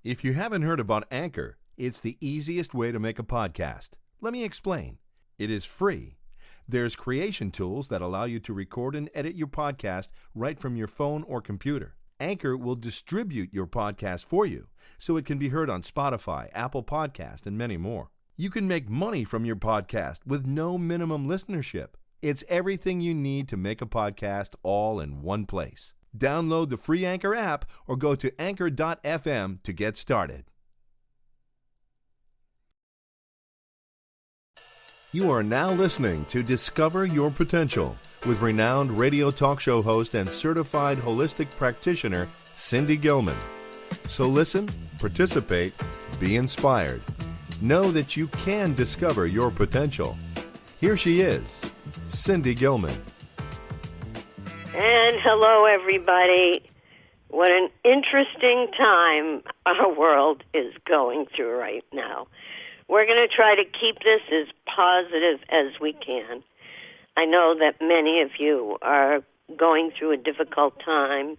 If you haven't heard about Anchor, it's the easiest way to make a podcast. Let me explain. It is free. There's creation tools that allow you to record and edit your podcast right from your phone or computer. Anchor will distribute your podcast for you, so it can be heard on Spotify, Apple Podcast, and many more. You can make money from your podcast with no minimum listenership. It's everything you need to make a podcast all in one place. Download the free Anchor app or go to anchor.fm to get started. You are now listening to Discover Your Potential with renowned radio talk show host and certified holistic practitioner Cindy Gilman. So listen, participate, be inspired. Know that you can discover your potential. Here she is, Cindy Gilman. And hello, everybody. What an interesting time our world is going through right now. We're going to try to keep this as positive as we can. I know that many of you are going through a difficult time,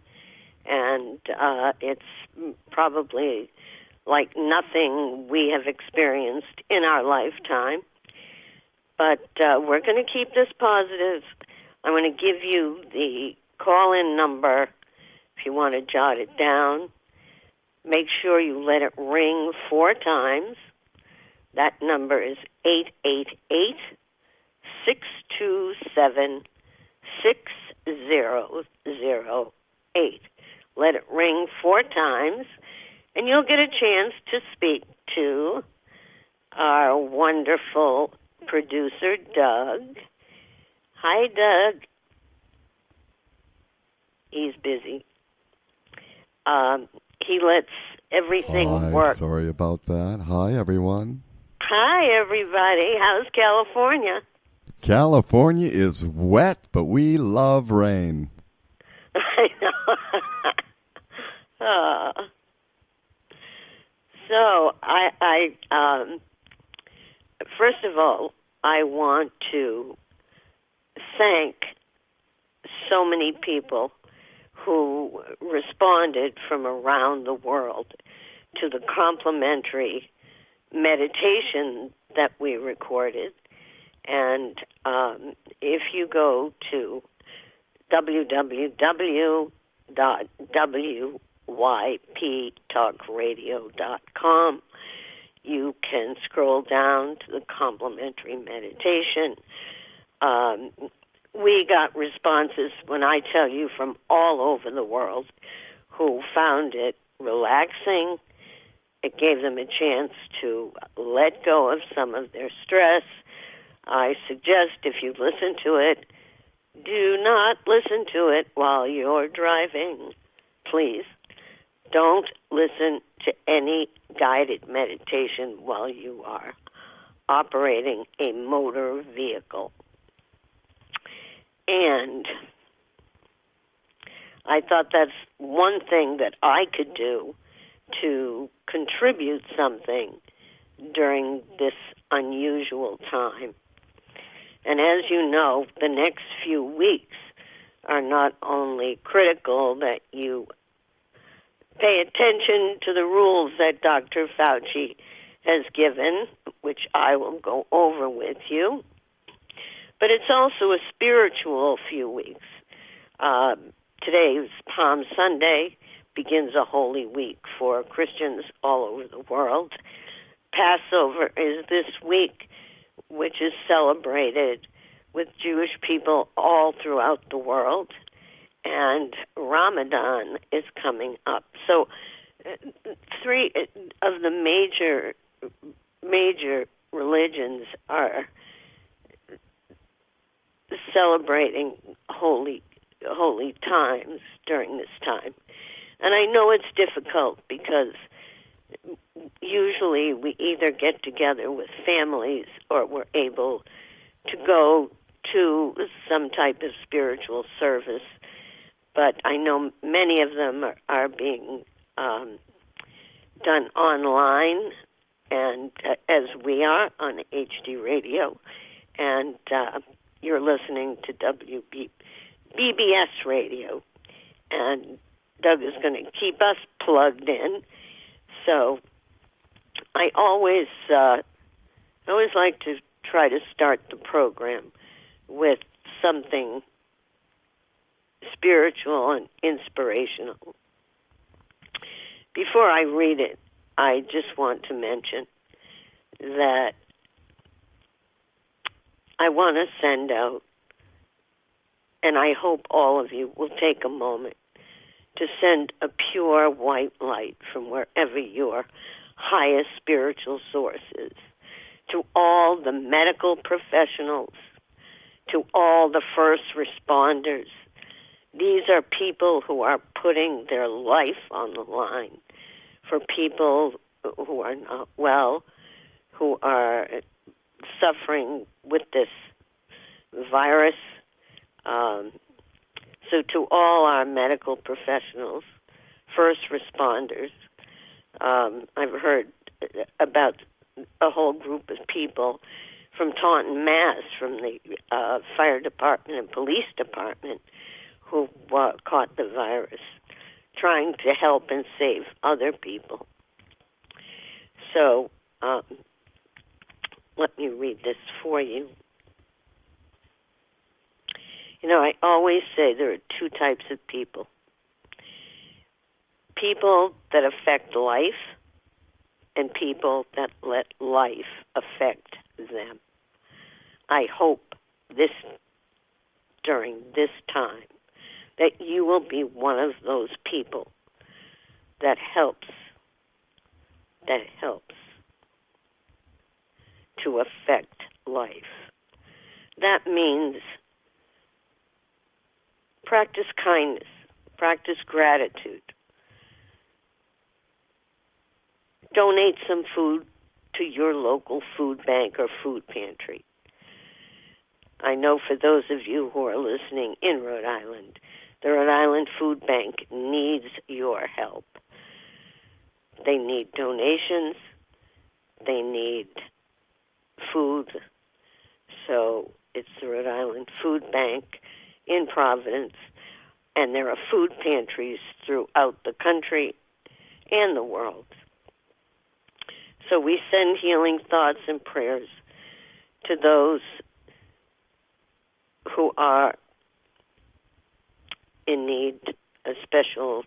and it's probably like nothing we have experienced in our lifetime. But we're going to keep this positive. I'm going to give you the call-in number if you want to jot it down. Make sure you let it ring 4 times. That number is 888-627-6008. Let it ring 4 times, and you'll get a chance to speak to our wonderful producer, Doug. Hi, Doug. He's busy. He lets everything work. Sorry about that. Hi, everyone. Hi, everybody. How's California? California is wet, but we love rain. I know. So, I first of all, I want to thank so many people who responded from around the world to the complimentary meditation that we recorded. And if you go to www.wyptalkradio.com, you can scroll down to the complimentary meditation. We got responses, when I tell you, from all over the world who found it relaxing. It gave them a chance to let go of some of their stress. I suggest if you listen to it, do not listen to it while you're driving. Please, don't listen to any guided meditation while you are operating a motor vehicle. And I thought that's one thing that I could do to contribute something during this unusual time. And as you know, the next few weeks are not only critical that you pay attention to the rules that Dr. Fauci has given, which I will go over with you, but it's also a spiritual few weeks. Today's Palm Sunday, begins a holy week for Christians all over the world. Passover is this week, which is celebrated with Jewish people all throughout the world. And Ramadan is coming up. So 3 of the major religions are celebrating holy times during this time. And I know it's difficult because usually we either get together with families or we're able to go to some type of spiritual service. But I know many of them are being done online, and as we are on HD Radio, and you're listening to BBS Radio, and Doug is going to keep us plugged in. So I always like to try to start the program with something spiritual and inspirational. Before I read it, I just want to mention that I want to send out, and I hope all of you will take a moment to send a pure white light from wherever your highest spiritual source is, to all the medical professionals, to all the first responders. These are people who are putting their life on the line for people who are not well, who are suffering with this virus. So to all our medical professionals, first responders, I've heard about a whole group of people from Taunton, Mass, from the fire department and police department who caught the virus, trying to help and save other people. So let me read this for you. You know, I always say there are two types of people. People that affect life and people that let life affect them. I hope during this time that you will be one of those people that helps to affect life. That means practice kindness, practice gratitude. Donate some food to your local food bank or food pantry. I know for those of you who are listening in Rhode Island, the Rhode Island Food Bank needs your help. They need donations. They need food. So it's the Rhode Island Food Bank in Providence, and there are food pantries throughout the country and the world. So we send healing thoughts and prayers to those who are in need, a special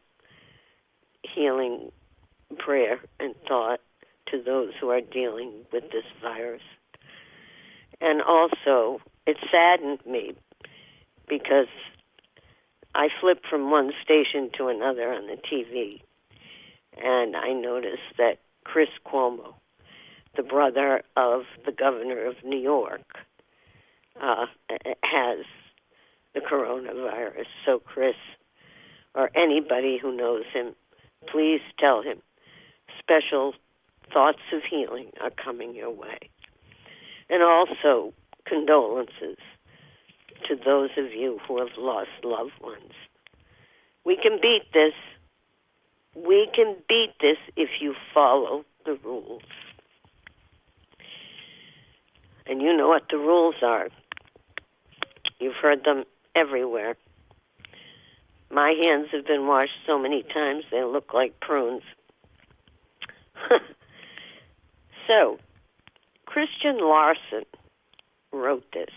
healing prayer and thought to those who are dealing with this virus. And also, it saddened me because I flipped from one station to another on the TV, and I noticed that Chris Cuomo, the brother of the governor of New York, has the coronavirus. So Chris, or anybody who knows him, please tell him special thoughts of healing are coming your way. And also condolences to those of you who have lost loved ones. We can beat this. We can beat this if you follow the rules. And you know what the rules are. You've heard them everywhere. My hands have been washed so many times they look like prunes. So, Christian Larson wrote this.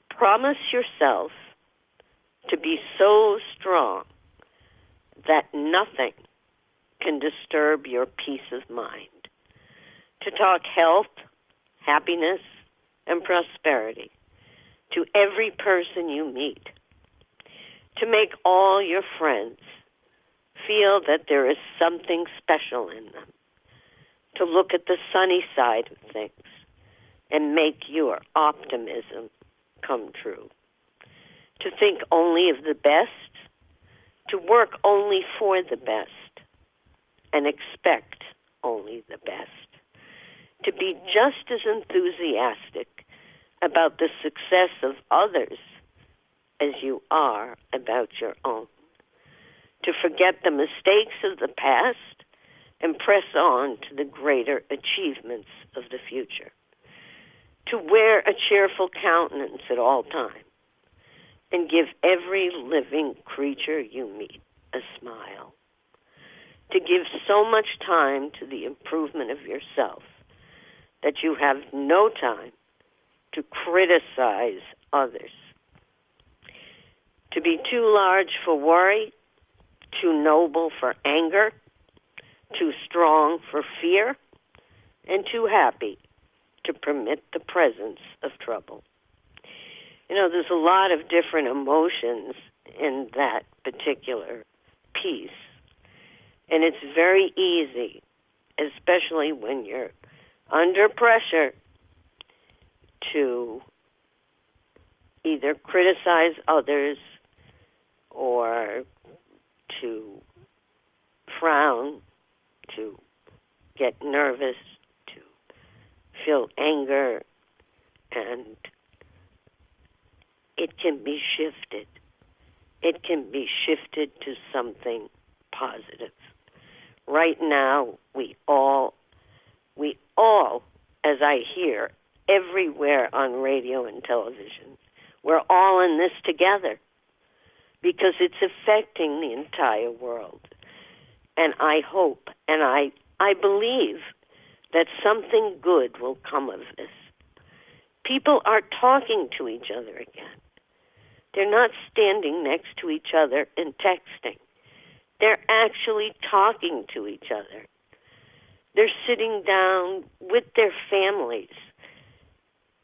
Promise yourself to be so strong that nothing can disturb your peace of mind. To talk health, happiness, and prosperity to every person you meet. To make all your friends feel that there is something special in them. To look at the sunny side of things and make your optimism come true. To think only of the best, to work only for the best, and expect only the best. To be just as enthusiastic about the success of others as you are about your own. To forget the mistakes of the past and press on to the greater achievements of the future. To wear a cheerful countenance at all times and give every living creature you meet a smile. to give so much time to the improvement of yourself that you have no time to criticize others. To be too large for worry, too noble for anger, too strong for fear, and too happy to permit the presence of trouble. You know, there's a lot of different emotions in that particular piece. And it's very easy, especially when you're under pressure, to either criticize others or to frown, to get nervous, to feel anger, and it can be shifted. It can be shifted to something positive. Right now, we all, as I hear everywhere on radio and television, we're all in this together because it's affecting the entire world. And I hope and I believe that something good will come of this. People are talking to each other again. They're not standing next to each other and texting. They're actually talking to each other. They're sitting down with their families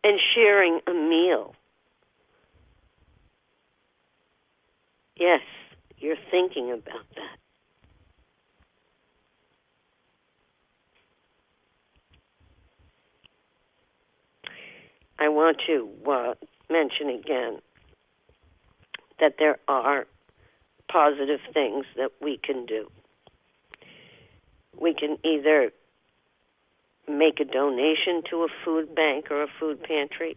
and sharing a meal. Yes, you're thinking about that. I want to mention again that there are positive things that we can do. We can either make a donation to a food bank or a food pantry,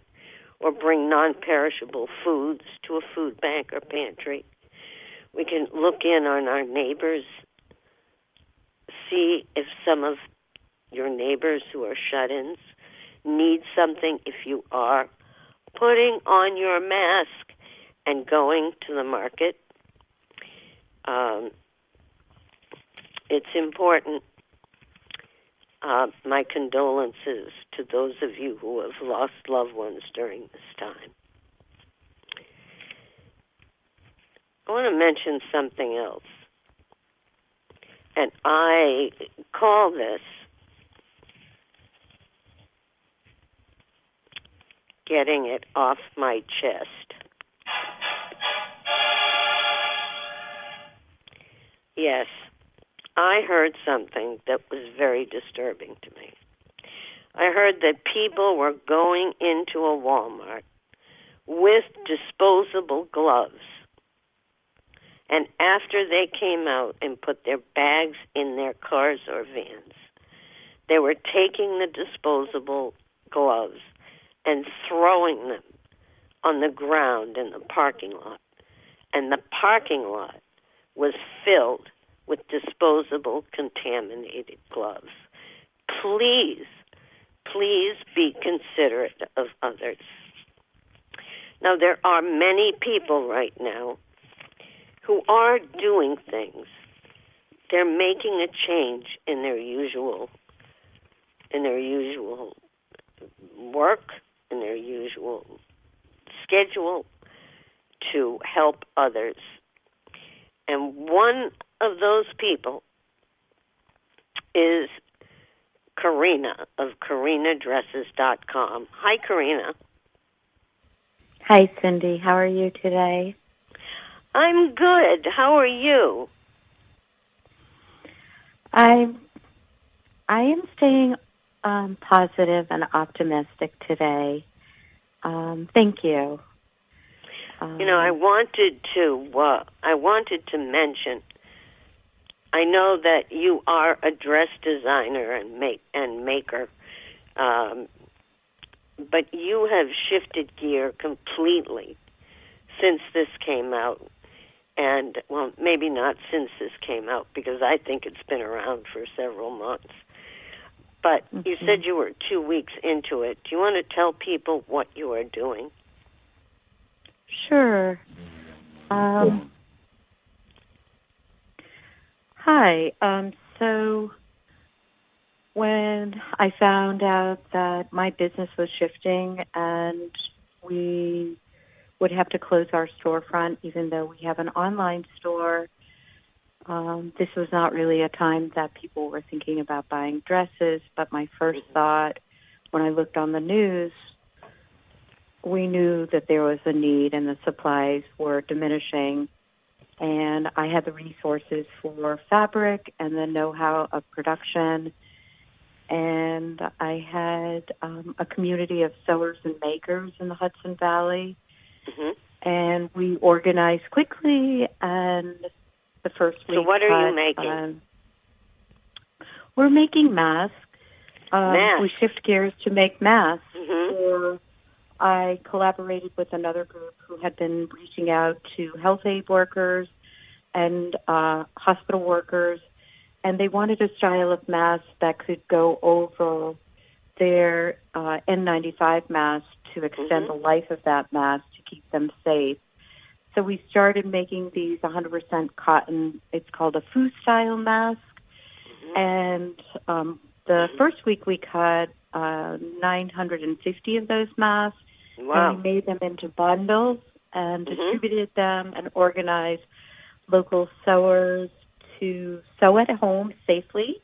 or bring non-perishable foods to a food bank or pantry. We can look in on our neighbors, see if some of your neighbors who are shut-ins need something. If you are putting on your mask and going to the market, it's important. My condolences to those of you who have lost loved ones during this time. I want to mention something else, and I call this getting it off my chest. Yes, I heard something that was very disturbing to me. I heard that people were going into a Walmart with disposable gloves, and after they came out and put their bags in their cars or vans, they were taking the disposable gloves and throwing them on the ground in the parking lot. And the parking lot was filled with disposable contaminated gloves. Please be considerate of others. Now, there are many people right now who are doing things. They're making a change in their usual work, in their usual schedule to help others. And one of those people is Karina of KarinaDresses.com. Hi, Karina. Hi, Cindy. How are you today? I'm good. How are you? I am staying positive and optimistic today. Thank you. I wanted to mention. I know that you are a dress designer and maker, but you have shifted gear completely since this came out. And, well, maybe not since this came out, because I think it's been around for several months. But you said you were 2 weeks into it. Do you want to tell people what you are doing? Sure. Hi. So when I found out that my business was shifting and we would have to close our storefront, even though we have an online store, this was not really a time that people were thinking about buying dresses. But my first thought, when I looked on the news, we knew that there was a need and the supplies were diminishing. And I had the resources for fabric and the know-how of production. And I had a community of sewers and makers in the Hudson Valley. And we organized quickly, and the first week... So what are you making? We're making masks. Masks? We shift gears to make masks. I collaborated with another group who had been reaching out to health aid workers and hospital workers, and they wanted a style of mask that could go over their N95 mask to extend the life of that mask to keep them safe. So we started making these 100% cotton. It's called a foo style mask. And the first week we cut 950 of those masks. Wow. And we made them into bundles and distributed them and organized local sewers to sew at home safely.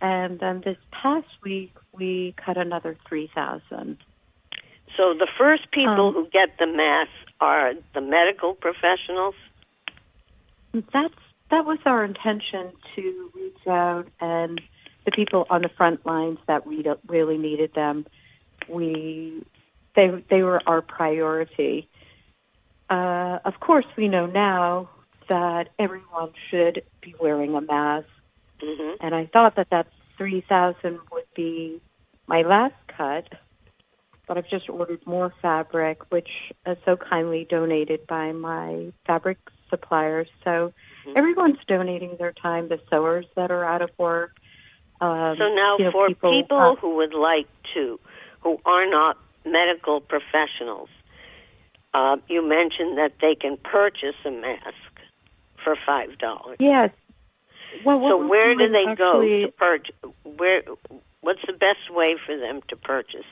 And then this past week, we cut another 3,000. So the first people who get the masks are the medical professionals? That was our intention, to reach out, and the people on the front lines that really needed them, they were our priority. Of course, we know now that everyone should be wearing a mask. And I thought that 3,000 would be my last cut, but I've just ordered more fabric, which is so kindly donated by my fabric suppliers. So everyone's donating their time, the sewers that are out of work. So now for people who would like to, who are not medical professionals, you mentioned that they can purchase a mask for $5. Yes. Well, so where do they go to purchase? What's the best way for them to purchase?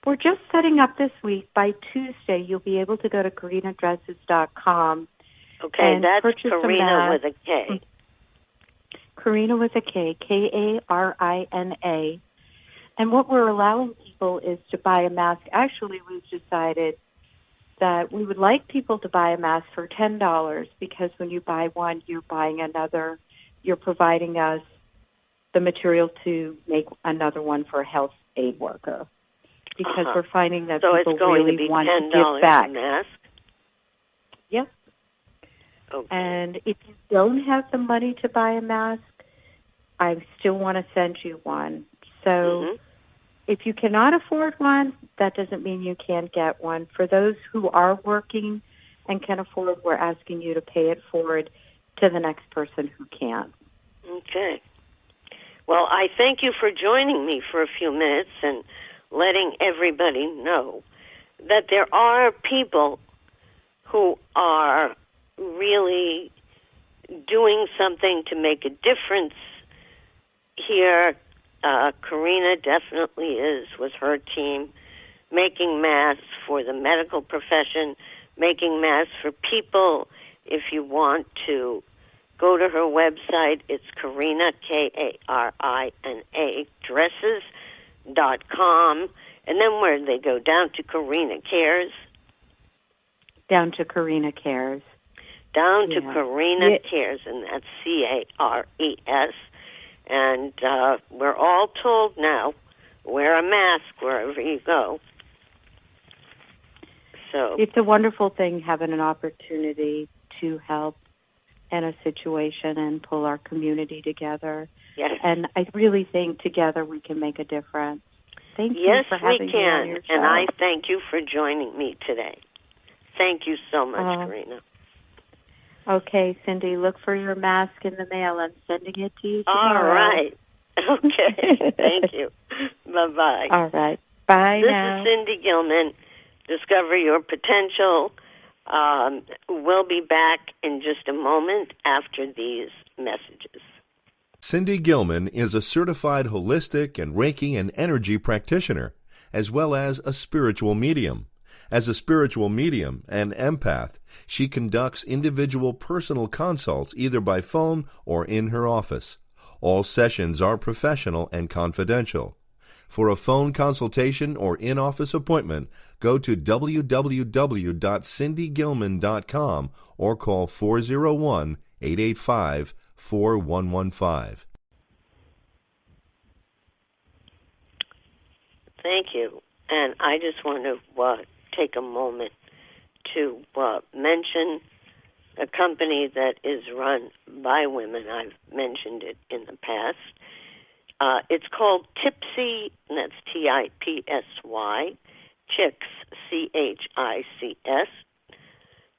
We're just setting up this week. By Tuesday, you'll be able to go to KarinaDresses.com. Okay, that's Karina with a K. Karina with a K, Karina. And what we're allowing people is to buy a mask. Actually, we've decided that we would like people to buy a mask for $10, because when you buy one, you're buying another. You're providing us the material to make another one for a health aid worker, because we're finding that people really want to give back. A mask? Yes. Okay. And if you don't have the money to buy a mask, I still want to send you one. So if you cannot afford one, that doesn't mean you can't get one. For those who are working and can afford, we're asking you to pay it forward to the next person who can't. Okay. Well, I thank you for joining me for a few minutes and letting everybody know that there are people who are really doing something to make a difference here. Karina definitely is, with her team, making masks for the medical profession, making masks for people. If you want to go to her website, it's Karina, Karina, dresses.com. And then where do they go? Down to Karina Cares? Down to Karina Cares. Down to Karina Cares, and that's CARES. And we're all told now, wear a mask wherever you go. So it's a wonderful thing, having an opportunity to help in a situation and pull our community together. Yes. And I really think together we can make a difference. Thank you for having me on your show. And I thank you for joining me today. Thank you so much, Karina. Okay, Cindy, look for your mask in the mail. I'm sending it to you tomorrow. All right. Okay. Thank you. Bye-bye. All right. Bye now. This is Cindy Gilman. Discover Your Potential. We'll be back in just a moment after these messages. Cindy Gilman is a certified holistic and Reiki and energy practitioner, as well as a spiritual medium. As a spiritual medium and empath, she conducts individual personal consults either by phone or in her office. All sessions are professional and confidential. For a phone consultation or in-office appointment, go to www.cindygilman.com or call 401-885-4115. Thank you. And I just want to take a moment to mention a company that is run by women. I've mentioned it in the past. It's called Tipsy, and that's Tipsy, Chicks, Chics,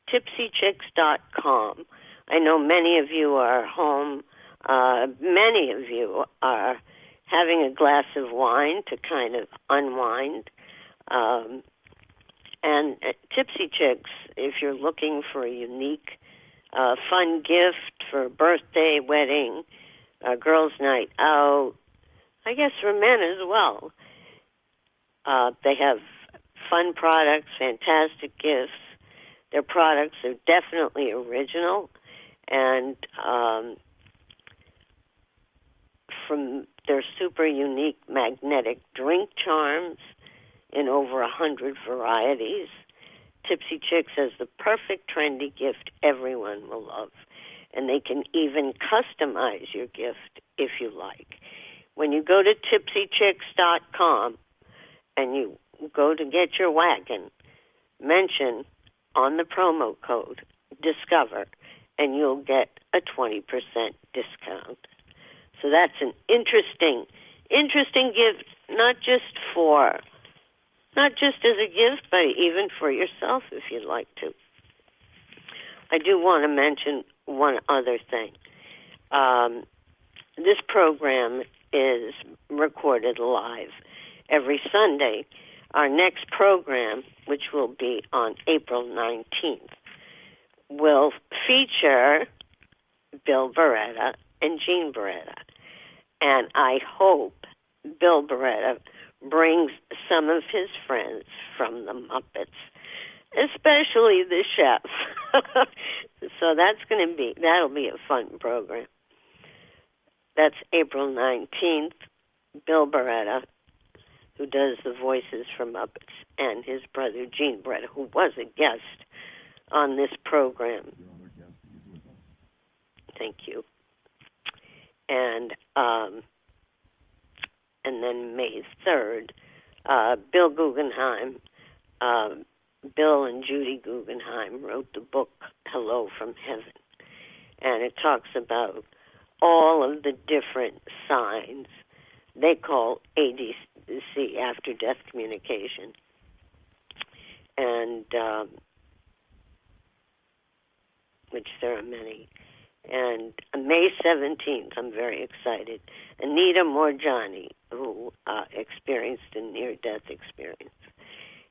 tipsychicks.com. I know many of you are home. Many of you are having a glass of wine to kind of unwind. And Tipsy Chicks, if you're looking for a unique, fun gift for a birthday, wedding, a girls' night out, I guess for men as well. They have fun products, fantastic gifts. Their products are definitely original, and from their super unique magnetic drink charms in over 100 varieties, Tipsy Chicks has the perfect trendy gift everyone will love. And they can even customize your gift if you like. When you go to tipsychicks.com and you go to get your wagon, mention on the promo code DISCOVER, and you'll get a 20% discount. So that's an interesting gift, not just as a gift, but even for yourself if you'd like to. I do want to mention one other thing. This program is recorded live every Sunday. Our next program, which will be on April 19th, will feature Bill Beretta and Jean Beretta. And I hope Bill Beretta brings some of his friends from the Muppets, especially the chef. So that'll be a fun program. That's April 19th. Bill Beretta, who does the voices for Muppets, and his brother Gene Beretta, who was a guest on this program. Thank you. And then May 3rd, Bill Guggenheim, Bill and Judy Guggenheim wrote the book Hello from Heaven, and it talks about all of the different signs they call ADC, after-death communication, and which there are many. And May 17th, I'm very excited, Anita Morjani, who experienced a near-death experience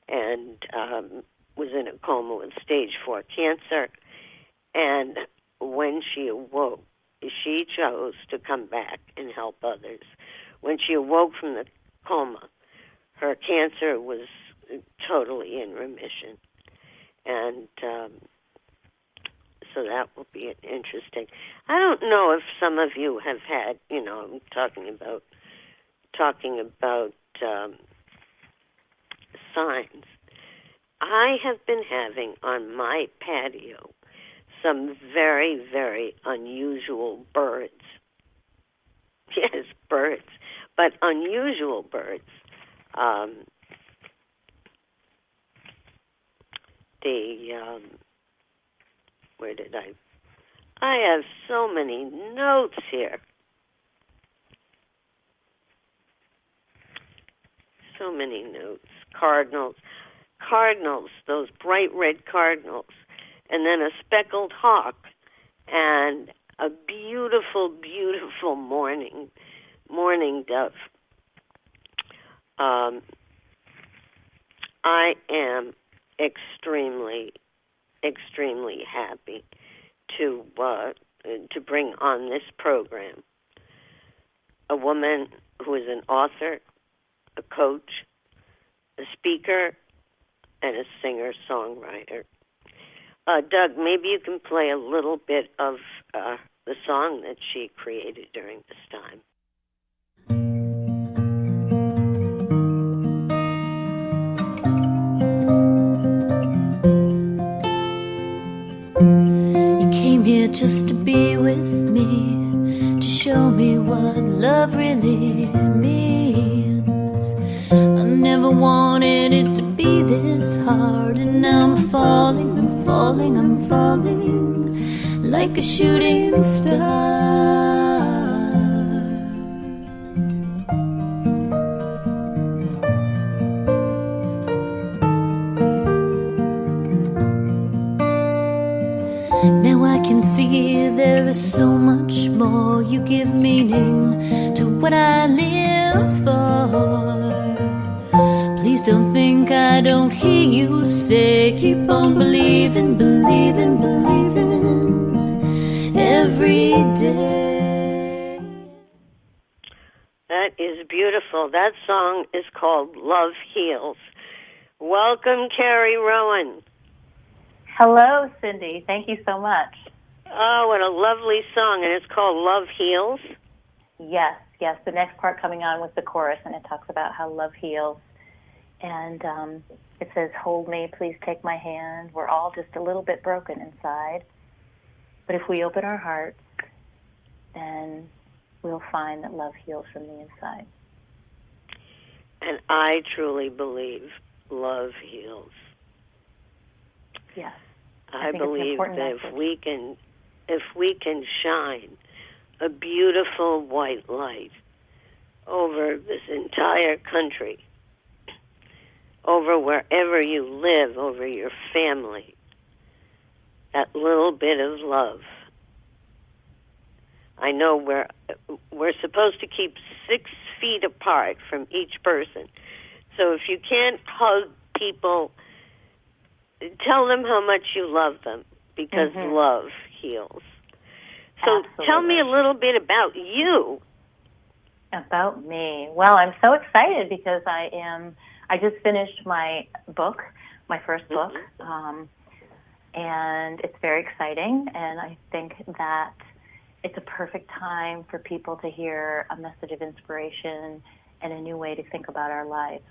and was in a coma with stage 4 cancer. And when she awoke, she chose to come back and help others. When she awoke from the coma, her cancer was totally in remission. And so that will be interesting. I don't know if some of you have had, I'm talking about signs. I have been having on my patio some very, very unusual birds. Yes, birds, but unusual birds. Where did I have so many notes here. So many notes. Cardinals, those bright red cardinals, and then a speckled hawk, and a beautiful, beautiful morning dove. I am extremely, extremely happy to to bring on this program a woman who is an author, a coach, a speaker, and a singer-songwriter. Doug, maybe you can play a little bit of the song that she created during this time. You came here just to be with me, to show me what love really means. I never wanted it to be this hard, and now I'm falling, I'm falling, I'm falling like a shooting star. Now I can see there is so much more. You give meaning to what I live for. Please don't think I don't hear you say, keep on believing, believing, believing every day. That is beautiful. That song is called Love Heals. Welcome, Carrie Rowan. Hello, Cindy. Thank you so much. Oh, what a lovely song, and it's called Love Heals. Yes. The next part coming on was the chorus, and it talks about how love heals. And it says, hold me, please take my hand. We're all just a little bit broken inside. But if we open our hearts, then we'll find that love heals from the inside. And I truly believe love heals. Yes. I believe that if we can shine a beautiful white light over this entire country, over wherever you live, over your family, that little bit of love. I know we're supposed to keep 6 feet apart from each person. So if you can't hug people, tell them how much you love them, because love heals. So Absolutely. Tell me a little bit about you. About me. Well, I'm so excited because I just finished my book, my first book, and it's very exciting, and I think that it's a perfect time for people to hear a message of inspiration and a new way to think about our lives.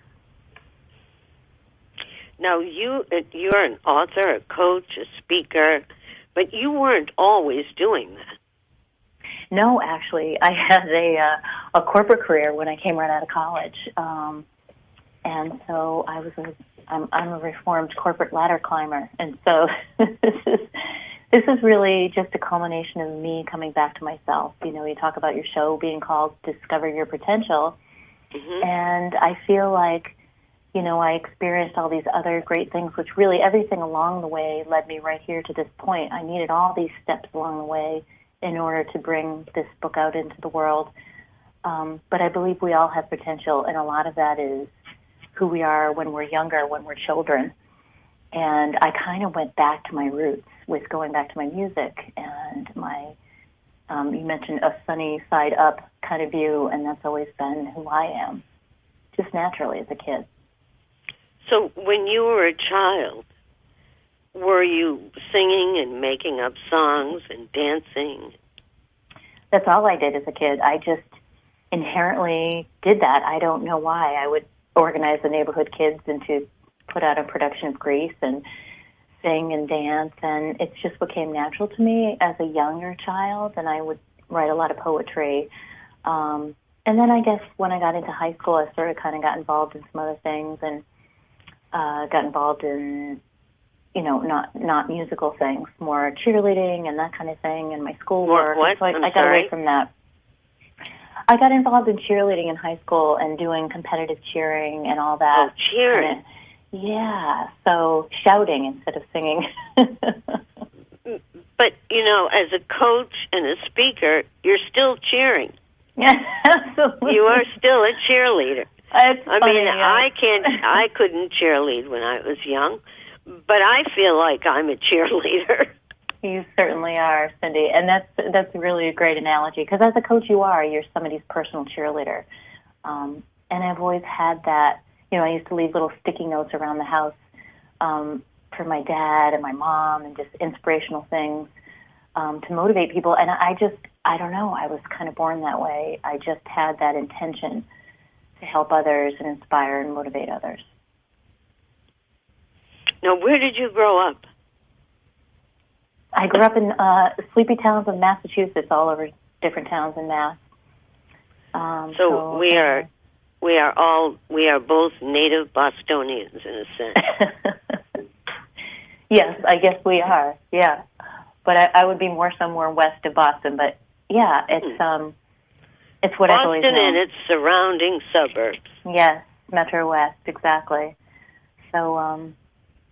Now, you're an author, a coach, a speaker, but you weren't always doing that. No, actually, I had a corporate career when I came right out of college, and so I'm a reformed corporate ladder climber, and so this is really just a culmination of me coming back to myself. You know, you talk about your show being called Discover Your Potential, and I feel like, you know, I experienced all these other great things, which really everything along the way led me right here to this point. I needed all these steps along the way in order to bring this book out into the world. But I believe we all have potential, and a lot of that is who we are when we're younger, when we're children. And I kind of went back to my roots with going back to my music and my, you mentioned a sunny side up kind of view, and that's always been who I am, just naturally as a kid. So when you were a child, were you singing and making up songs and dancing? That's all I did as a kid. I just inherently did that. I don't know why. I would organize the neighborhood kids and to put out a production of Grease and sing and dance, and it just became natural to me as a younger child, and I would write a lot of poetry. And then I guess when I got into high school, I sort of kind of got involved in some other things and got involved in, you know, not musical things, more cheerleading and that kind of thing, and my schoolwork. What? So I got away from that. I got involved in cheerleading in high school and doing competitive cheering and all that. Oh, cheering. Yeah, so shouting instead of singing. But, you know, as a coach and a speaker, you're still cheering. Yeah, absolutely. You are still a cheerleader. It's I funny, mean, yeah. I couldn't cheerlead when I was young, but I feel like I'm a cheerleader. You certainly are, Cindy, and that's really a great analogy, because as a coach you're somebody's personal cheerleader. And I've always had that. I used to leave little sticky notes around the house for my dad and my mom, and just inspirational things to motivate people. And I don't know, I was kind of born that way. I just had that intention to help others and inspire and motivate others. Now, where did you grow up? I grew up in sleepy towns of Massachusetts, all over different towns in Mass. So we are both native Bostonians in a sense. Yes, I guess we are. Yeah, but I would be more somewhere west of Boston. But yeah, it's what I've always known. Boston and its surrounding suburbs. Yes, Metro West, exactly. So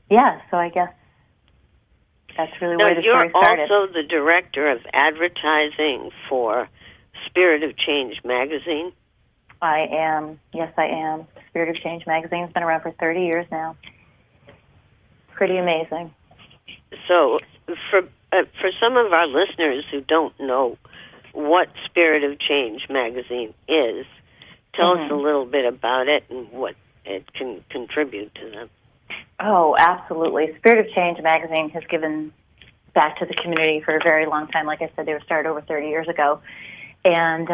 so I guess that's really where the story started. You're also the director of advertising for Spirit of Change magazine? I am. Yes, I am. Spirit of Change magazine has been around for 30 years now. Pretty amazing. So for some of our listeners who don't know what Spirit of Change magazine is, tell us a little bit about it and what it can contribute to them. Oh, absolutely. Spirit of Change magazine has given back to the community for a very long time. Like I said, they were started over 30 years ago. And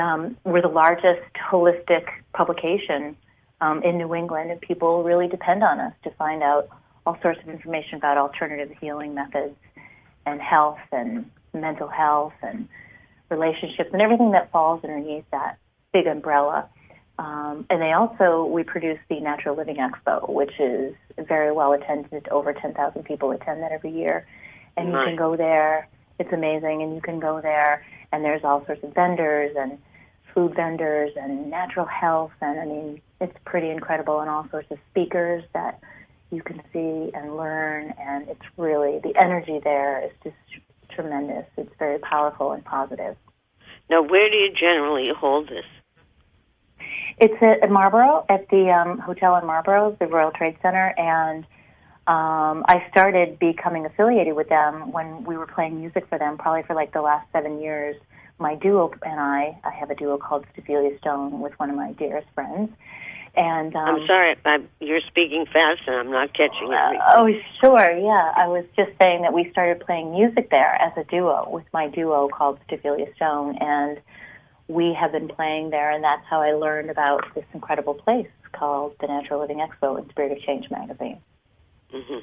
we're the largest holistic publication in New England, and people really depend on us to find out all sorts of information about alternative healing methods and health and mental health and relationships and everything that falls underneath that big umbrella. And we produce the Natural Living Expo, which is very well attended. Over 10,000 people attend that every year. And you can go there. It's amazing. And you can go there, and there's all sorts of vendors and food vendors and natural health. And, I mean, it's pretty incredible, and all sorts of speakers that you can see and learn. And it's really, the energy there is just tremendous. It's very powerful and positive. Now, where do you generally hold this? It's at Marlborough, at the hotel in Marlborough, the Royal Trade Center, and I started becoming affiliated with them when we were playing music for them, probably for like the last 7 years. My duo and I have a duo called Stefilia Stone with one of my dearest friends. And I'm sorry, you're speaking fast and I'm not catching it. Oh, sure, yeah. I was just saying that we started playing music there as a duo with my duo called Stefilia Stone, and we have been playing there, and that's how I learned about this incredible place called the Natural Living Expo and Spirit of Change magazine. Mm-hmm.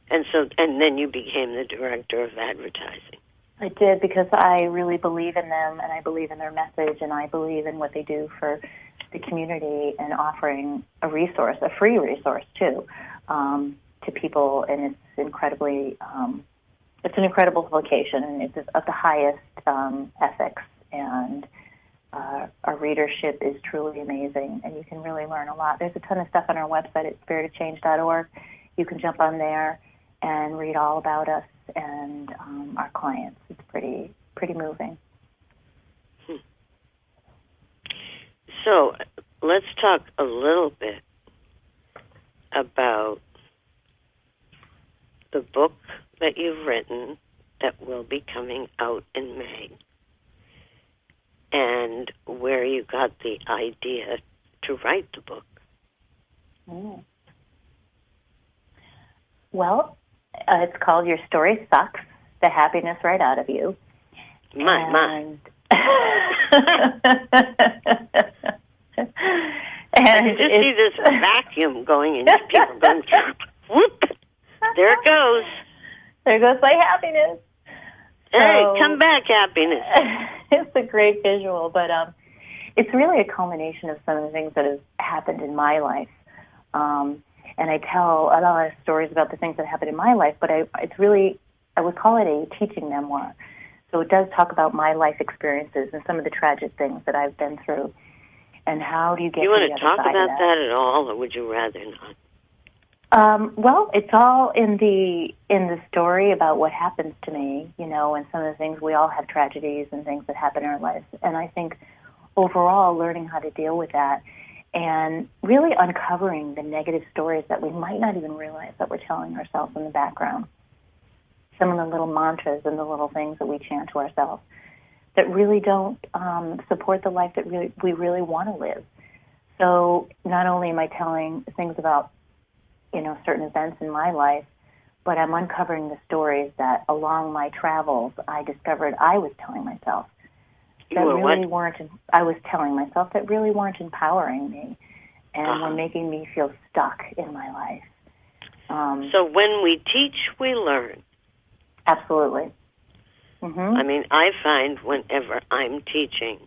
And then you became the director of advertising. I did, because I really believe in them, and I believe in their message, and I believe in what they do for the community, and offering a resource, a free resource too, to people. And it's incredibly, it's an incredible publication, and it's of the highest ethics. And our readership is truly amazing, and you can really learn a lot. There's a ton of stuff on our website at spiritofchange.org. You can jump on there and read all about us and our clients. It's pretty moving. So let's talk a little bit about the book that you've written that will be coming out in May, and where you got the idea to write the book. Well, it's called Your Story Sucks, The Happiness Right Out of You. My. And I can just see this vacuum going, and people going, whoop, there it goes. There goes my happiness. Hey, come back, happiness. It's a great visual, but it's really a culmination of some of the things that have happened in my life. And I tell a lot of stories about the things that happened in my life, but it's really, I would call it a teaching memoir. So it does talk about my life experiences and some of the tragic things that I've been through. And how do you get to the other side of that? You want to talk about that at all, or would you rather not? Well, it's all in the story about what happens to me, and some of the things. We all have tragedies and things that happen in our lives. And I think overall learning how to deal with that and really uncovering the negative stories that we might not even realize that we're telling ourselves in the background. some of the little mantras and the little things that we chant to ourselves that really don't support the life that we really want to live. So not only am I telling things about, certain events in my life, but I'm uncovering the stories that along my travels I discovered I was telling myself that really weren't. I was telling myself that really weren't empowering me and were making me feel stuck in my life. So when we teach, we learn. Absolutely. Mm-hmm. I mean, I find whenever I'm teaching,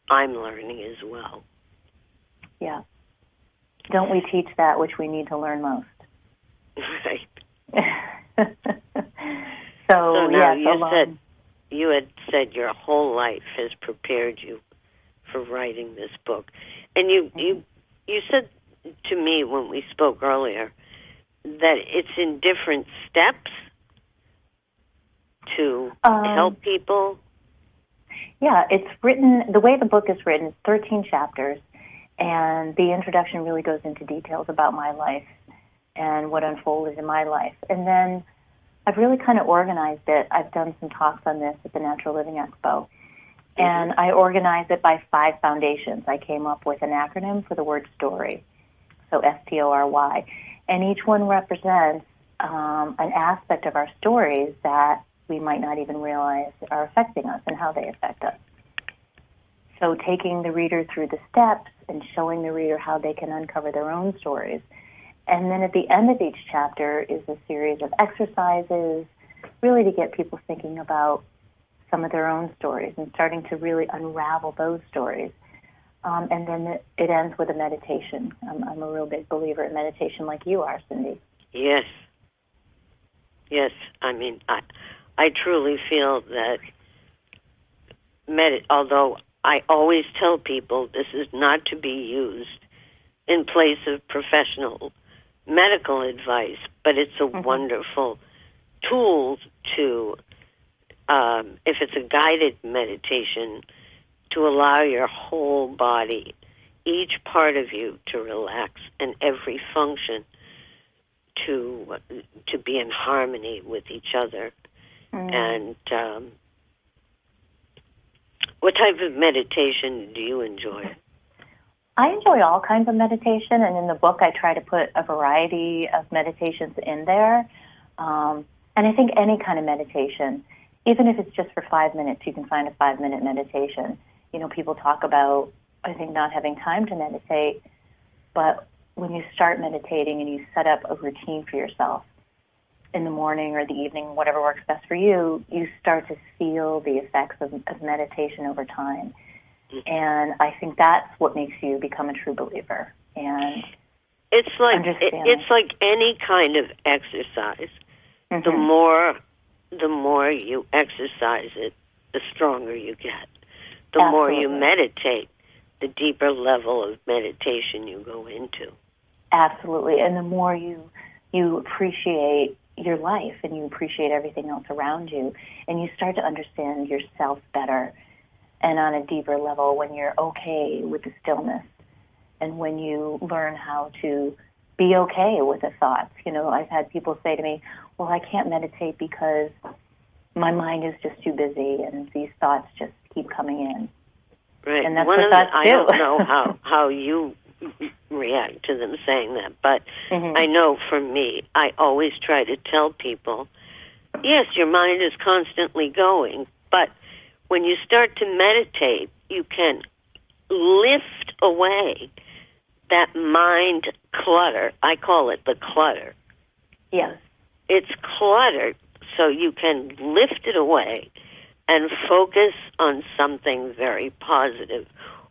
I'm learning as well. Yeah. Don't we teach that which we need to learn most? Right. So now you had said your whole life has prepared you for writing this book. And you said to me when we spoke earlier that it's in different steps to help people. Yeah, it's written, the way the book is written, it's 13 chapters, and the introduction really goes into details about my life and what unfolded in my life. And then I've really kind of organized it. I've done some talks on this at the Natural Living Expo, and I organized it by 5 foundations. I came up with an acronym for the word story, so STORY, and each one represents an aspect of our stories that we might not even realize are affecting us and how they affect us. So taking the reader through the steps and showing the reader how they can uncover their own stories. And then at the end of each chapter is a series of exercises, really to get people thinking about some of their own stories and starting to really unravel those stories. And then it ends with a meditation. I'm a real big believer in meditation like you are, Cindy. Yes. Yes. I mean, I truly feel that although I always tell people this is not to be used in place of professional medical advice, but it's a wonderful tool to, if it's a guided meditation, to allow your whole body, each part of you to relax and every function to be in harmony with each other. And what type of meditation do you enjoy? I enjoy all kinds of meditation, and in the book I try to put a variety of meditations in there. And I think any kind of meditation, even if it's just for 5 minutes, you can find a 5-minute meditation. People talk about, I think, not having time to meditate, but when you start meditating and you set up a routine for yourself in the morning or the evening, whatever works best for you, you start to feel the effects of meditation over time. And I think that's what makes you become a true believer. And it's like any kind of exercise. The more you exercise it, the stronger you get. The more you meditate, the deeper level of meditation you go into. Absolutely. And the more you appreciate your life and you appreciate everything else around you, and you start to understand yourself better and on a deeper level when you're okay with the stillness and when you learn how to be okay with the thoughts. I've had people say to me, well, I can't meditate because my mind is just too busy and these thoughts just keep coming in. Right. And that's what thoughts do. I don't know how you react to them saying that, but I know for me, I always try to tell people, yes, your mind is constantly going, but when you start to meditate, you can lift away that mind clutter. I call it the clutter. Yes. It's cluttered, so you can lift it away and focus on something very positive,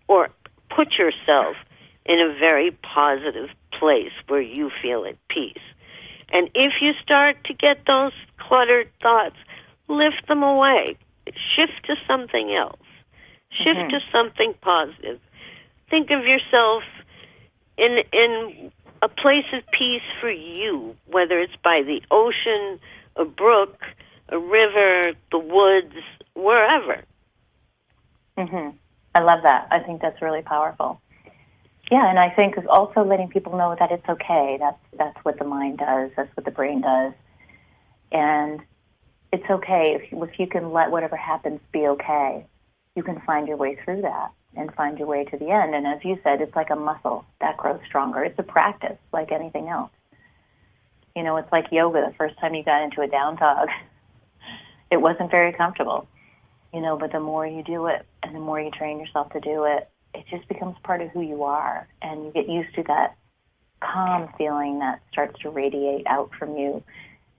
or put yourself in a very positive place where you feel at peace. And if you start to get those cluttered thoughts, lift them away. Shift to something else. Shift to something positive. Think of yourself in a place of peace for you, whether it's by the ocean, a brook, a river, the woods, wherever. I love that. I think that's really powerful. Yeah, and I think also letting people know that it's okay. That's what the mind does. That's what the brain does. And it's okay. If you can let whatever happens be okay, you can find your way through that and find your way to the end. And as you said, it's like a muscle that grows stronger. It's a practice like anything else. You know, it's like yoga. The first time you got into a down dog, it wasn't very comfortable, you know, but the more you do it and the more you train yourself to do it, it just becomes part of who you are. And you get used to that calm feeling that starts to radiate out from you.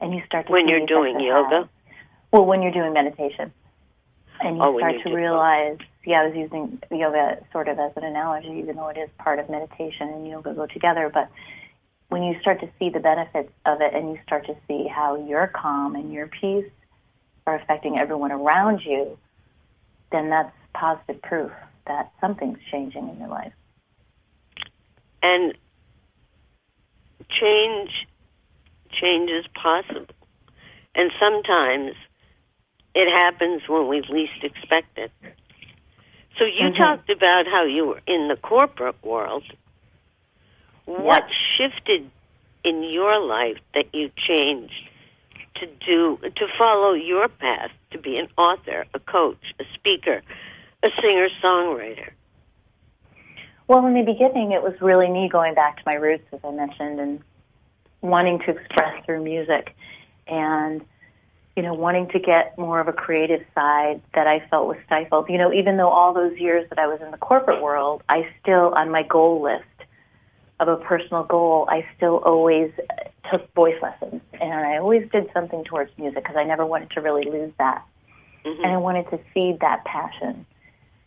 And you start to when you're doing yoga? Well, when you're doing meditation. And you start to realize, I was using yoga sort of as an analogy, even though it is part of meditation and yoga go together. But when you start to see the benefits of it and you start to see how your calm and your peace are affecting everyone around you, then that's positive proof that something's changing in your life. And change is possible. And sometimes it happens when we least expect it. So you talked about how you were in the corporate world. What shifted in your life that you changed to follow your path, to be an author, a coach, a speaker, a singer-songwriter? Well, in the beginning, it was really me going back to my roots, as I mentioned, and wanting to express through music and, you know, wanting to get more of a creative side that I felt was stifled. You know, even though all those years that I was in the corporate world, I still, on my goal list of a personal goal, I still always took voice lessons. And I always did something towards music because I never wanted to really lose that. And I wanted to feed that passion.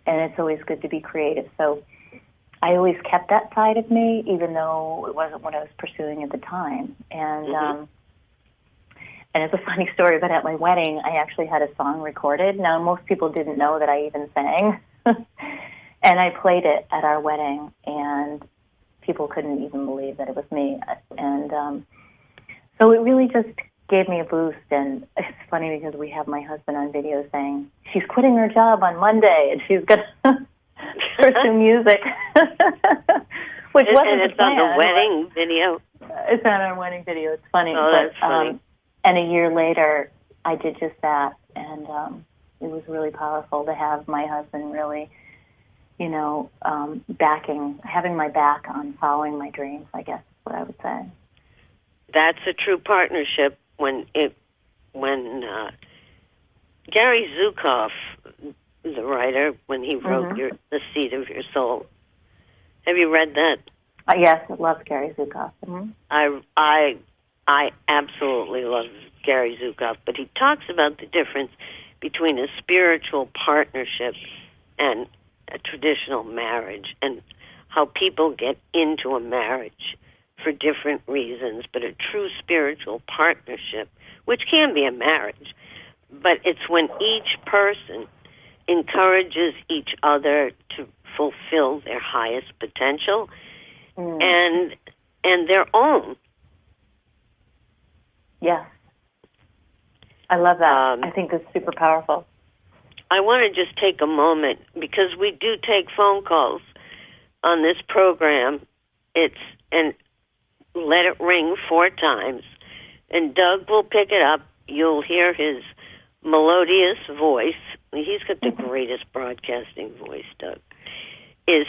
And it's always good to be creative. So I always kept that side of me, even though it wasn't what I was pursuing at the time. And and it's a funny story, but at my wedding, I actually had a song recorded. Now, most people didn't know that I even sang. And I played it at our wedding, and people couldn't even believe that it was me. And so it really just gave me a boost. And it's funny because we have my husband on video saying, she's quitting her job on Monday, and she's going to pursue music. Which wasn't the plan. On the wedding video? It's on our wedding video. It's funny. Oh, that's funny. And a year later, I did just that, and it was really powerful to have my husband really, you know, having my back on following my dreams, I guess is what I would say. That's a true partnership. When Gary Zukav, the writer, when he wrote The Seed of Your Soul, have you read that? Yes, I love Gary Zukav. I absolutely love Gary Zukav, but he talks about the difference between a spiritual partnership and a traditional marriage, and how people get into a marriage for different reasons. But a true spiritual partnership, which can be a marriage, but it's when each person encourages each other to fulfill their highest potential and their own. Yeah. I love that. I think that's super powerful. I want to just take a moment, because we do take phone calls on this program. And let it ring 4 times, and Doug will pick it up. You'll hear his melodious voice. He's got the greatest broadcasting voice, Doug. Is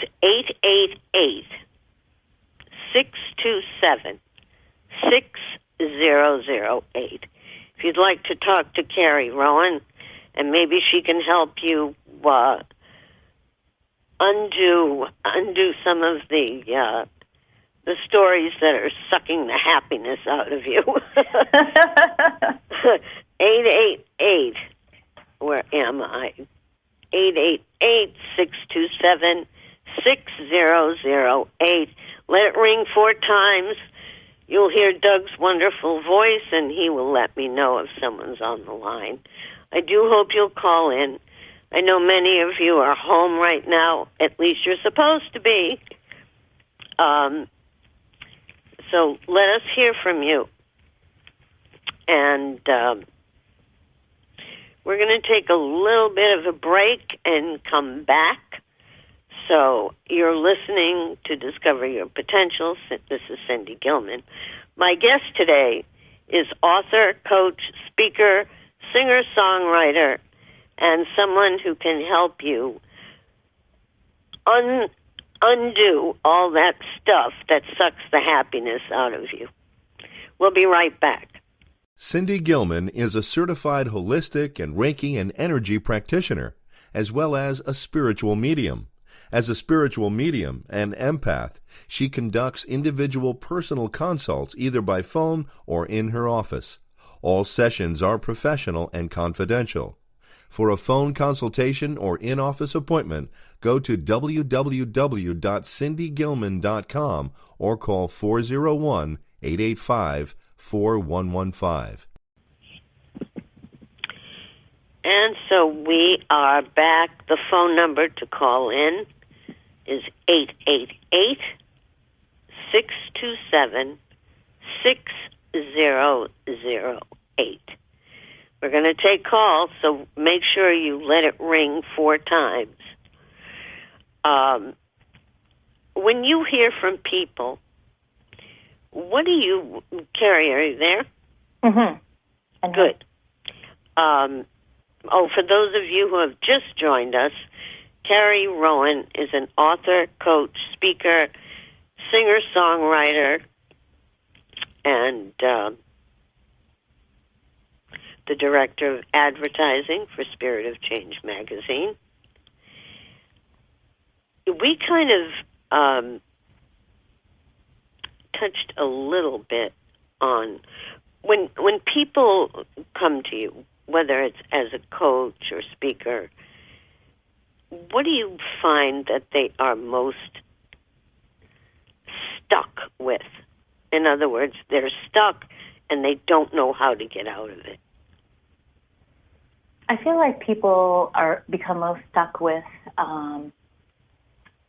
888-627-6008. If you'd like to talk to Carrie Rowan, and maybe she can help you undo some of the stories that are sucking the happiness out of you. 888, where am I? 888-627-6008. Let it ring 4 times. You'll hear Doug's wonderful voice, and he will let me know if someone's on the line. I do hope you'll call in. I know many of you are home right now. At least you're supposed to be. So let us hear from you. And we're going to take a little bit of a break and come back. So you're listening to Discover Your Potential. This is Cindy Gilman. My guest today is author, coach, speaker, singer-songwriter, and someone who can help you undo all that stuff that sucks the happiness out of you. We'll be right back. Cindy Gilman is a certified holistic and Reiki and energy practitioner, as well as a spiritual medium. As a spiritual medium and empath, she conducts individual personal consults either by phone or in her office. All sessions are professional and confidential. For a phone consultation or in-office appointment, go to www.cindygilman.com or call 401-885-4115. And so we are back. The phone number to call in is 888-627-6008. We're going to take calls, so make sure you let it ring 4 times. When you hear from people, what do you, Carrie, are you there? Mm-hmm. Good. For those of you who have just joined us, Carrie Rowan is an author, coach, speaker, singer-songwriter, and the director of advertising for Spirit of Change magazine. We kind of touched a little bit on when people come to you, whether it's as a coach or speaker, what do you find that they are most stuck with? In other words, they're stuck and they don't know how to get out of it. I feel like people become most stuck with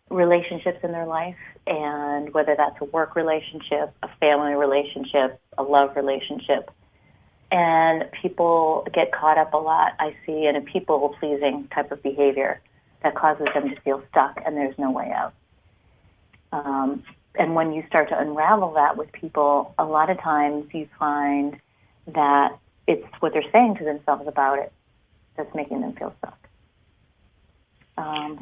relationships in their life, and whether that's a work relationship, a family relationship, a love relationship. And people get caught up a lot, I see, in a people-pleasing type of behavior that causes them to feel stuck and there's no way out. And when you start to unravel that with people, a lot of times you find that it's what they're saying to themselves about it that's making them feel stuck.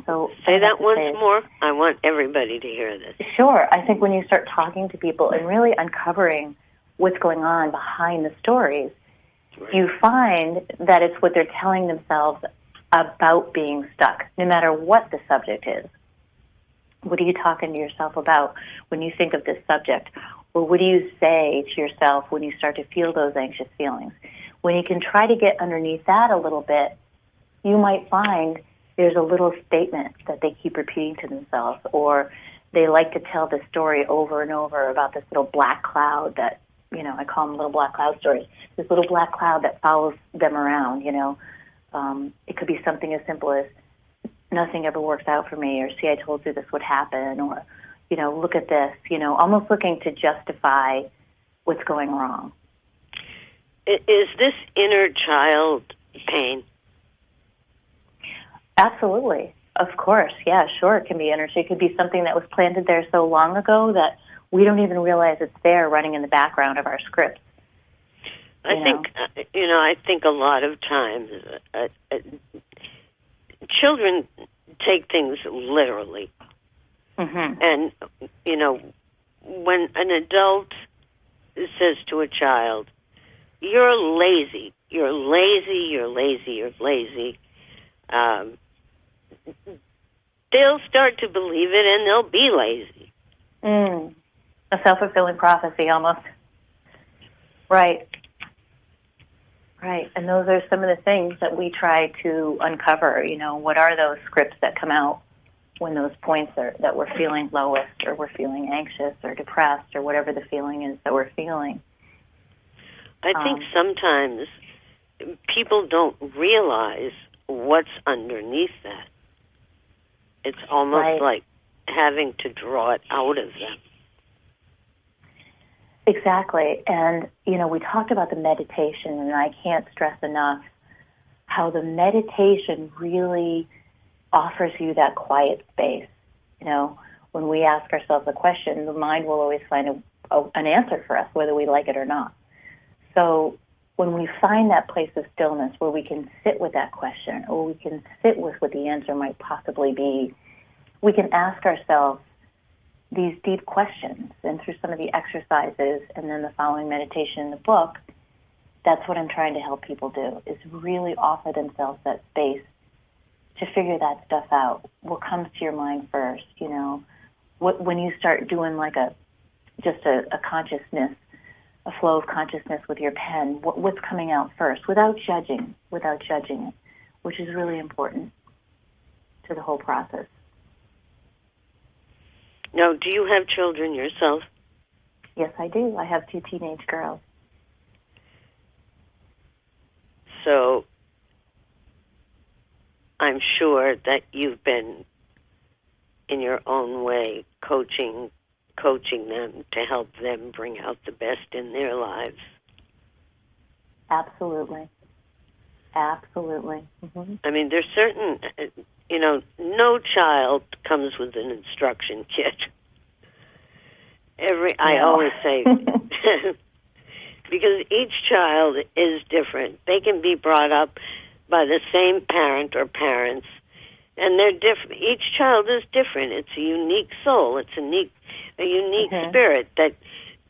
So say that once more. I want everybody to hear this. Sure. I think when you start talking to people and really uncovering what's going on behind the stories, right, you find that it's what they're telling themselves about being stuck, no matter what the subject is. What are you talking to yourself about when you think of this subject? Or what do you say to yourself when you start to feel those anxious feelings? When you can try to get underneath that a little bit, you might find there's a little statement that they keep repeating to themselves, or they like to tell the story over and over about this little black cloud that, I call them little black cloud stories, this little black cloud that follows them around, It could be something as simple as, nothing ever works out for me, or see, I told you this would happen, or, look at this, almost looking to justify what's going wrong. Is this inner child pain? Absolutely. Of course. Yeah, sure. It can be energy. It could be something that was planted there so long ago that we don't even realize it's there running in the background of our scripts. I think a lot of times children take things literally. Mm-hmm. And, when an adult says to a child, you're lazy, you're lazy, you're lazy, you're lazy, they'll start to believe it and they'll be lazy. A self-fulfilling prophecy almost. Right. Right. And those are some of the things that we try to uncover. What are those scripts that come out when those points are that we're feeling lowest, or we're feeling anxious or depressed, or whatever the feeling is that we're feeling. I think sometimes people don't realize what's underneath that. It's almost right, like having to draw it out of them. Exactly. And, we talked about the meditation, and I can't stress enough how the meditation really offers you that quiet space. When we ask ourselves a question, the mind will always find an answer for us, whether we like it or not. So when we find that place of stillness where we can sit with that question, or we can sit with what the answer might possibly be, we can ask ourselves these deep questions. And through some of the exercises and then the following meditation in the book, that's what I'm trying to help people do, is really offer themselves that space to figure that stuff out. What comes to your mind first, you know? When you start doing like a consciousness, a flow of consciousness with your pen, what's coming out first without judging it, which is really important to the whole process. Now, do you have children yourself? Yes, I do. I have 2 teenage girls. So I'm sure that you've been, in your own way, coaching them to help them bring out the best in their lives. Absolutely. Absolutely. Mm-hmm. I mean, there's certain, no child comes with an instruction kit. I always say, because each child is different. They can be brought up by the same parent or parents, and they're different. Each child is different. It's a unique soul. It's a unique spirit that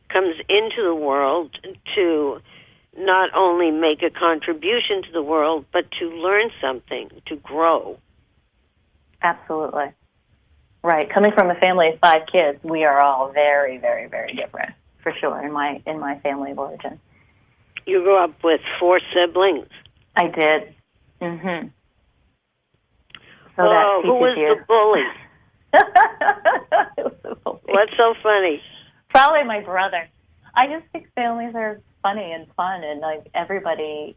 comes into the world to not only make a contribution to the world, but to learn something, to grow. Absolutely. Right. Coming from a family of 5 kids, we are all very, very, very different, for sure, in my family of origin. You grew up with 4 siblings. I did. Mm-hmm. So that who was the bully? What's so funny? Probably my brother. I just think families are funny and fun, and like everybody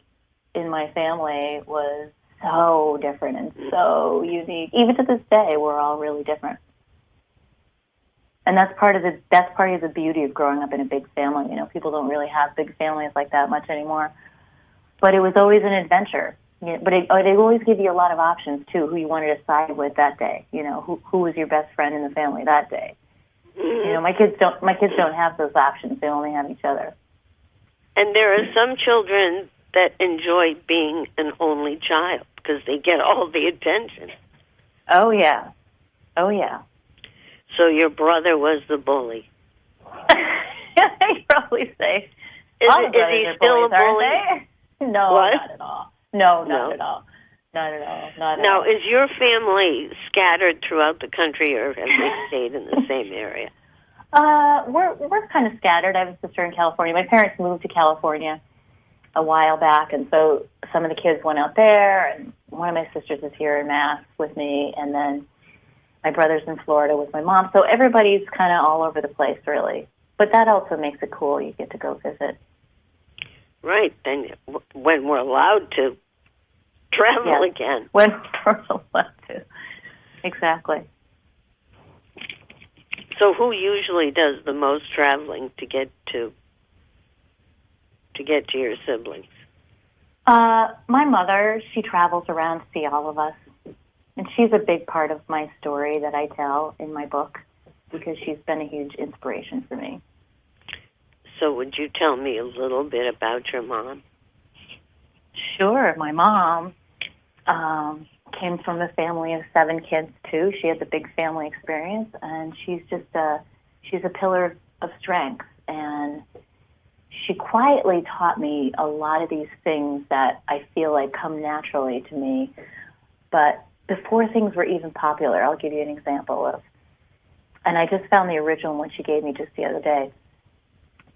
in my family was so different and so unique. Even to this day, we're all really different. And that's part of the beauty of growing up in a big family. You know, people don't really have big families like that much anymore. But it was always an adventure. But they always give you a lot of options too. Who you wanted to side with that day. You know, who was your best friend in the family that day. Mm-hmm. You know, my kids don't have those options. They only have each other. And there are some children that enjoy being an only child because they get all the attention. Oh yeah. So your brother was the bully. I'd probably say. Is he still bullies, a bully? No, what? Not at all. No, not at all. Not at all. Not at now, all. is your family scattered throughout the country, or have they stayed in the same area? We're kind of scattered. I have a sister in California. My parents moved to California a while back, and so some of the kids went out there, and one of my sisters is here in Mass with me, and then my brother's in Florida with my mom. So everybody's kind of all over the place, really. But that also makes it cool. You get to go visit. Right. Then when we're allowed to travel again. When we're allowed to. Exactly. So who usually does the most traveling to get to your siblings? My mother, she travels around to see all of us. And she's a big part of my story that I tell in my book because she's been a huge inspiration for me. So would you tell me a little bit about your mom? Sure. My mom came from a family of 7 kids, too. She had the big family experience, and she's a pillar of strength. And she quietly taught me a lot of these things that I feel like come naturally to me. But before things were even popular, I'll give you an example of, and I just found the original one she gave me just the other day.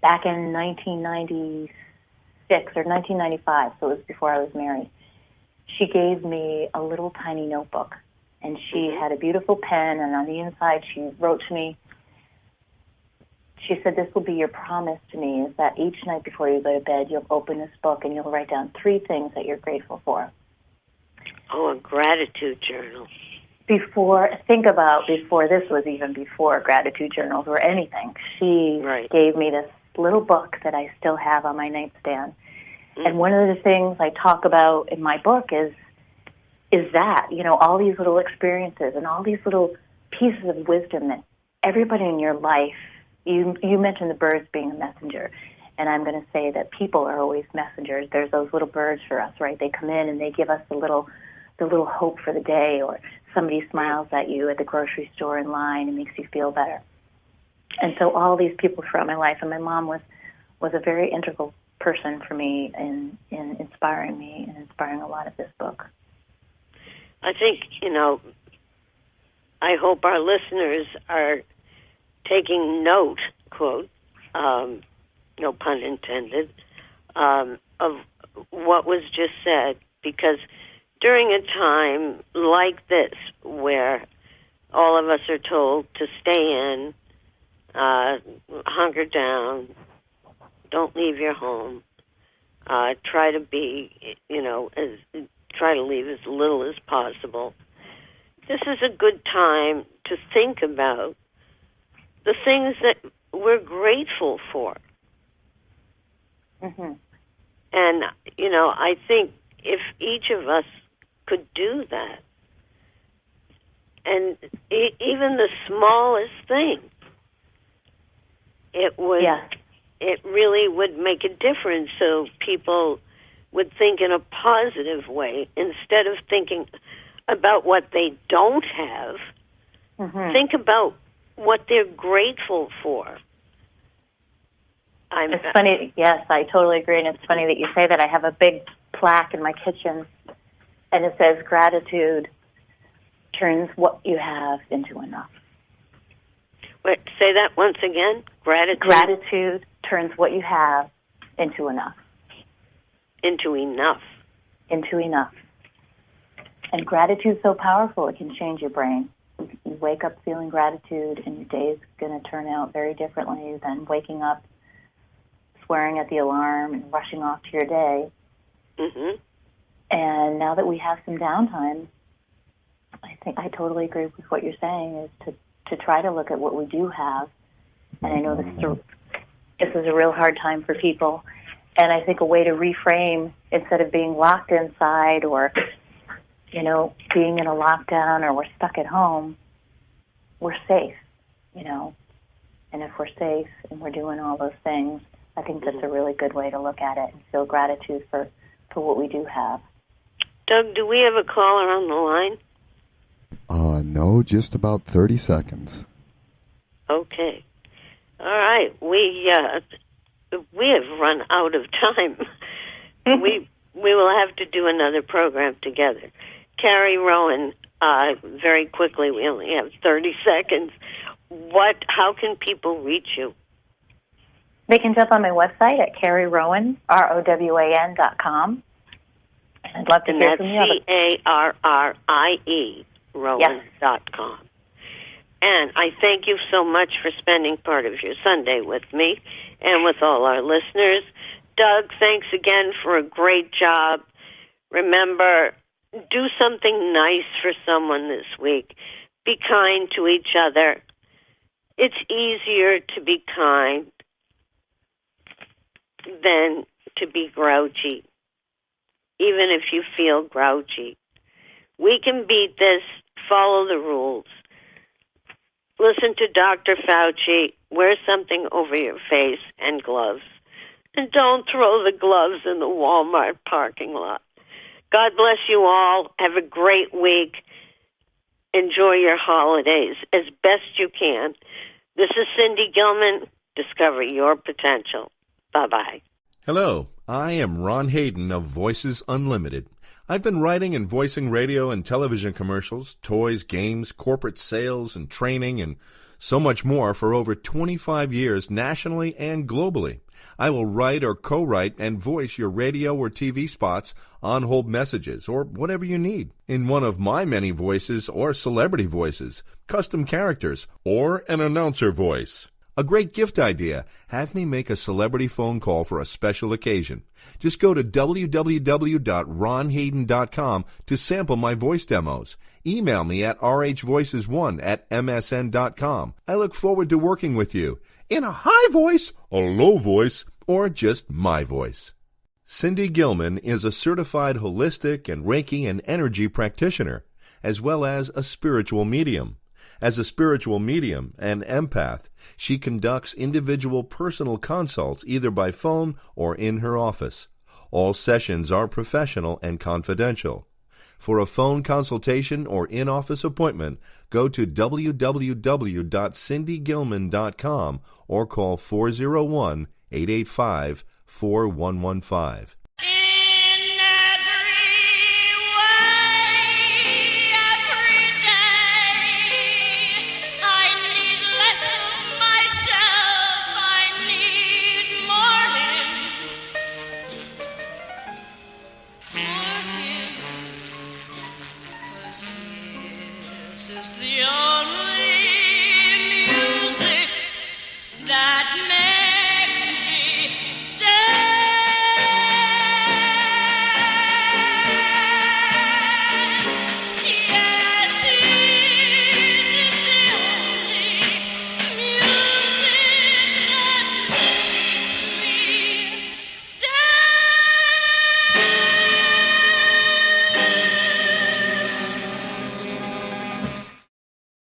Back in 1996 or 1995, so it was before I was married, she gave me a little tiny notebook, and she had a beautiful pen, and on the inside she wrote to me. She said, "This will be your promise to me, is that each night before you go to bed, you'll open this book and you'll write down 3 things that you're grateful for." Oh, a gratitude journal. Before this was even before gratitude journals or anything, she gave me this little book that I still have on my nightstand. Mm. And one of the things I talk about in my book is that, you know, all these little experiences and all these little pieces of wisdom that everybody in your life, you mentioned the birds being a messenger. And I'm going to say that people are always messengers. There's those little birds for us, right? They come in and they give us the little hope for the day, or somebody smiles at you at the grocery store in line and makes you feel better. And so all these people throughout my life, and my mom was a very integral person for me in inspiring me and inspiring a lot of this book. I think, I hope our listeners are taking note, quote, no pun intended, of what was just said, because during a time like this where all of us are told to stay in, hunker down, don't leave your home, try to be, try to leave as little as possible. This is a good time to think about the things that we're grateful for. Mm-hmm. And, I think if each of us could do that, and even the smallest thing, it really would make a difference, so people would think in a positive way instead of thinking about what they don't have. Mm-hmm. Think about what they're grateful for. It's funny. Yes, I totally agree, and it's funny that you say that. I have a big plaque in my kitchen, and it says, "Gratitude turns what you have into enough." Wait, say that once again. Gratitude turns what you have into enough. Into enough. Into enough. And gratitude's so powerful, it can change your brain. You wake up feeling gratitude, and your day is going to turn out very differently than waking up swearing at the alarm and rushing off to your day. Mm-hmm. And now that we have some downtime, I think I totally agree with what you're saying, is to try to look at what we do have. And I know this is a real hard time for people. And I think a way to reframe, instead of being locked inside or, being in a lockdown, or we're stuck at home, we're safe, And if we're safe and we're doing all those things, I think that's a really good way to look at it and feel gratitude for what we do have. Doug, do we have a caller on the line? No, just about 30 seconds. Okay. All right. We have run out of time. We will have to do another program together. Carrie Rowan, very quickly, we only have 30 seconds. How can people reach you? They can jump on my website at Carrie Rowan, ROWAN.com. I'd love to hear from you. CARRIE, Rowan.com. And I thank you so much for spending part of your Sunday with me and with all our listeners. Doug, thanks again for a great job. Remember, do something nice for someone this week. Be kind to each other. It's easier to be kind than to be grouchy, even if you feel grouchy. We can beat this. Follow the rules. Listen to Dr. Fauci. Wear something over your face and gloves. And don't throw the gloves in the Walmart parking lot. God bless you all. Have a great week. Enjoy your holidays as best you can. This is Cindy Gilman. Discover your potential. Bye-bye. Hello, I am Ron Hayden of Voices Unlimited. I've been writing and voicing radio and television commercials, toys, games, corporate sales, and training, and so much more for over 25 years nationally and globally. I will write or co-write and voice your radio or TV spots, on-hold messages, or whatever you need in one of my many voices or celebrity voices, custom characters, or an announcer voice. A great gift idea. Have me make a celebrity phone call for a special occasion. Just go to www.ronhayden.com to sample my voice demos. Email me at rhvoices1@msn.com. I look forward to working with you in a high voice, a low voice, or just my voice. Cindy Gilman is a certified holistic and Reiki and energy practitioner, as well as a spiritual medium. As a spiritual medium and empath, she conducts individual personal consults either by phone or in her office. All sessions are professional and confidential. For a phone consultation or in-office appointment, go to www.cindygilman.com or call 401-885-4115.